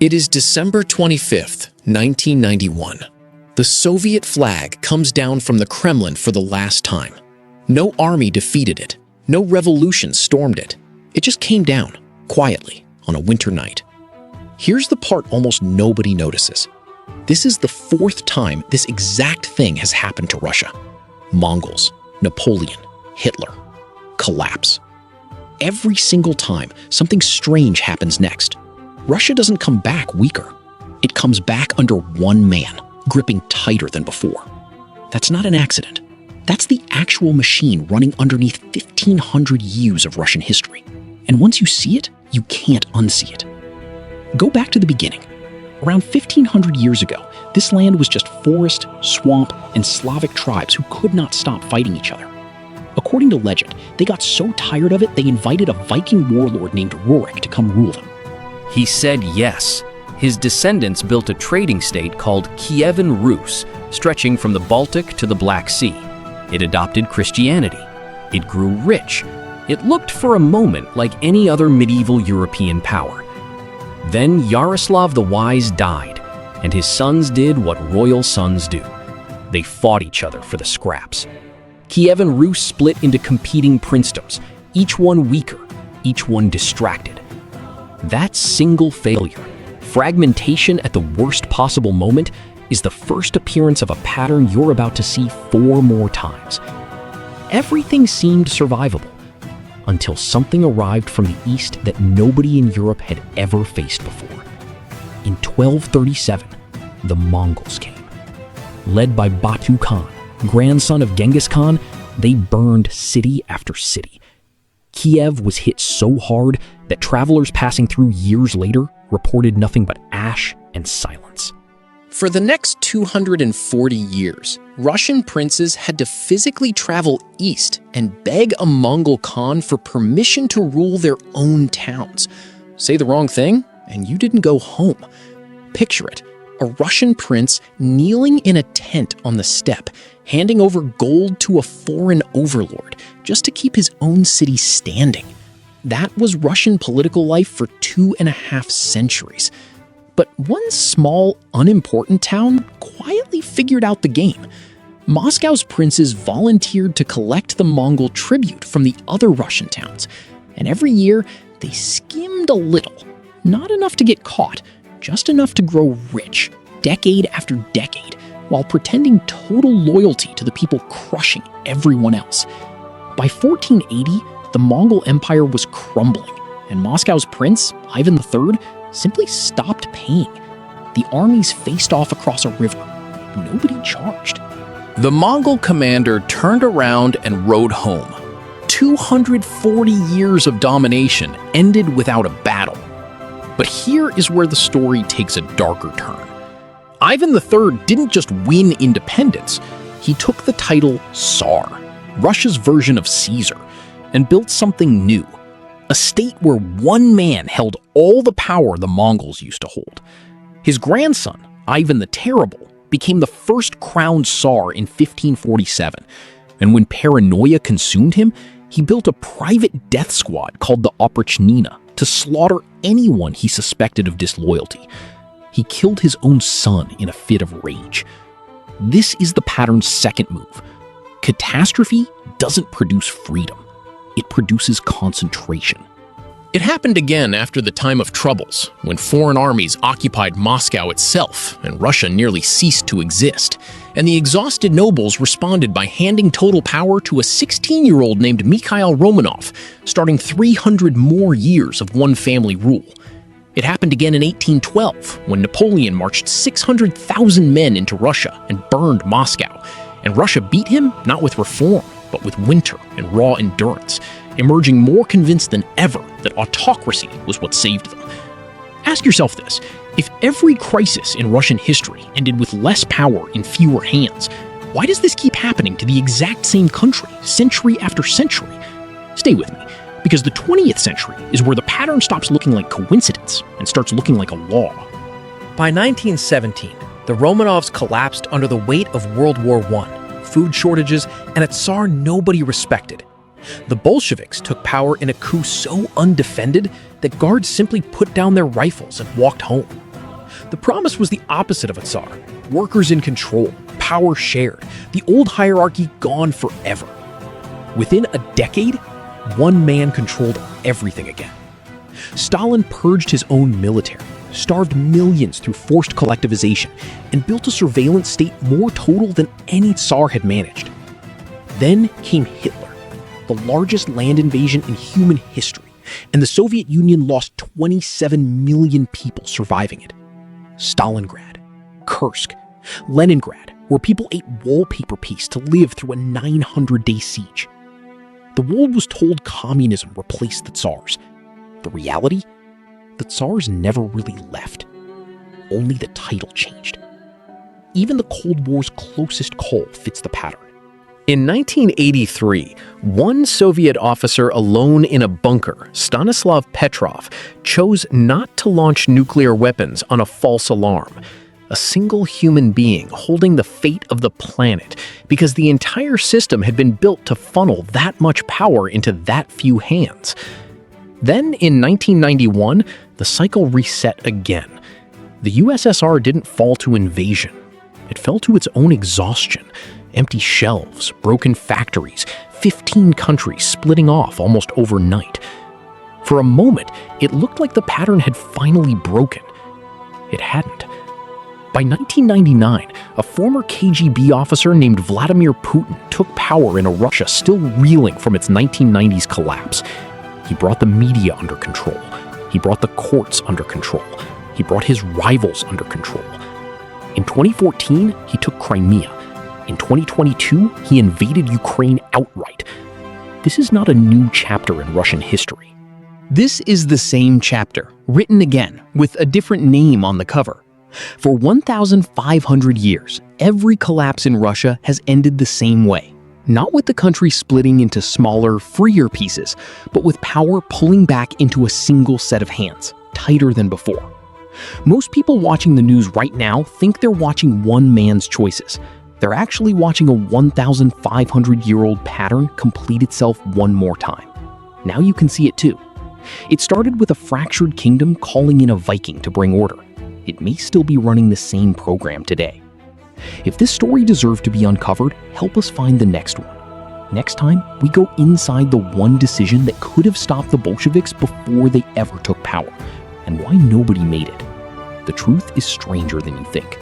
It is December 25th, 1991. The Soviet flag comes down from the Kremlin for the last time. No army defeated it. No revolution stormed it. It just came down, quietly, on a winter night. Here's the part almost nobody notices. This is the fourth time this exact thing has happened to Russia. Mongols, Napoleon, Hitler. Collapse. Every single time, something strange happens next. Russia doesn't come back weaker. It comes back under one man, gripping tighter than before. That's not an accident. That's the actual machine running underneath 1,500 years of Russian history. And once you see it, you can't unsee it. Go back to the beginning. Around 1,500 years ago, this land was just forest, swamp, and Slavic tribes who could not stop fighting each other. According to legend, they got so tired of it they invited a Viking warlord named Rurik to come rule them. He said yes. His descendants built a trading state called Kievan Rus, stretching from the Baltic to the Black Sea. It adopted Christianity. It grew rich. It looked for a moment like any other medieval European power. Then Yaroslav the Wise died, and his sons did what royal sons do. They fought each other for the scraps. Kievan Rus split into competing princedoms, each one weaker, each one distracted. That single failure, fragmentation at the worst possible moment, is the first appearance of a pattern you're about to see 4 more times. Everything seemed survivable, until something arrived from the east that nobody in Europe had ever faced before. In 1237, the Mongols came. Led by Batu Khan, grandson of Genghis Khan, they burned city after city. Kiev was hit so hard that travelers passing through years later reported nothing but ash and silence. For the next 240 years, Russian princes had to physically travel east and beg a Mongol Khan for permission to rule their own towns. Say the wrong thing, and you didn't go home. Picture it, a Russian prince kneeling in a tent on the steppe, handing over gold to a foreign overlord just to keep his own city standing. That was Russian political life for 2.5 centuries. But one small, unimportant town quietly figured out the game. Moscow's princes volunteered to collect the Mongol tribute from the other Russian towns, and every year they skimmed a little. Not enough to get caught, just enough to grow rich, decade after decade, while pretending total loyalty to the people crushing everyone else. By 1480, the Mongol Empire was crumbling, and Moscow's prince, Ivan III, simply stopped paying. The armies faced off across a river. Nobody charged. The Mongol commander turned around and rode home. 240 years of domination ended without a battle. But here is where the story takes a darker turn. Ivan III didn't just win independence, he took the title Tsar, Russia's version of Caesar, and built something new, a state where one man held all the power the Mongols used to hold. His grandson, Ivan the Terrible, became the first crowned Tsar in 1547, and when paranoia consumed him, he built a private death squad called the Oprichnina to slaughter anyone he suspected of disloyalty. He killed his own son in a fit of rage. This is the pattern's second move. Catastrophe doesn't produce freedom. It produces concentration. It happened again after the time of troubles, when foreign armies occupied Moscow itself and Russia nearly ceased to exist, and the exhausted nobles responded by handing total power to a 16-year-old named Mikhail Romanov, starting 300 more years of one-family rule. It happened again in 1812, when Napoleon marched 600,000 men into Russia and burned Moscow, and Russia beat him not with reform, but with winter and raw endurance, emerging more convinced than ever that autocracy was what saved them. Ask yourself this: if every crisis in Russian history ended with less power in fewer hands, why does this keep happening to the exact same country, century after century? Stay with me, because the 20th century is where the pattern stops looking like coincidence and starts looking like a law. By 1917, the Romanovs collapsed under the weight of World War I, food shortages, and a Tsar nobody respected. The Bolsheviks took power in a coup so undefended that guards simply put down their rifles and walked home. The promise was the opposite of a Tsar. Workers in control, power shared, the old hierarchy gone forever. Within a decade, one man controlled everything again. Stalin purged his own military, starved millions through forced collectivization, and built a surveillance state more total than any Tsar had managed. Then came Hitler, the largest land invasion in human history, and the Soviet Union lost 27 million people surviving it. Stalingrad, Kursk, Leningrad, where people ate wallpaper paste to live through a 900-day siege. The world was told communism replaced the Tsars. The reality? The Tsars never really left. Only the title changed. Even the Cold War's closest call fits the pattern. In 1983, one Soviet officer alone in a bunker, Stanislav Petrov, chose not to launch nuclear weapons on a false alarm. A single human being holding the fate of the planet because the entire system had been built to funnel that much power into that few hands. Then, in 1991, the cycle reset again. The USSR didn't fall to invasion. It fell to its own exhaustion. Empty shelves, broken factories, 15 countries splitting off almost overnight. For a moment, it looked like the pattern had finally broken. It hadn't. By 1999, a former KGB officer named Vladimir Putin took power in a Russia still reeling from its 1990s collapse. He brought the media under control. He brought the courts under control. He brought his rivals under control. In 2014, he took Crimea. In 2022, he invaded Ukraine outright. This is not a new chapter in Russian history. This is the same chapter, written again, with a different name on the cover. For 1,500 years, every collapse in Russia has ended the same way. Not with the country splitting into smaller, freer pieces, but with power pulling back into a single set of hands, tighter than before. Most people watching the news right now think they're watching one man's choices. They're actually watching a 1,500-year-old pattern complete itself one more time. Now you can see it too. It started with a fractured kingdom calling in a Viking to bring order. It may still be running the same program today. If this story deserved to be uncovered, help us find the next one. Next time, we go inside the one decision that could have stopped the Bolsheviks before they ever took power, and why nobody made it. The truth is stranger than you think.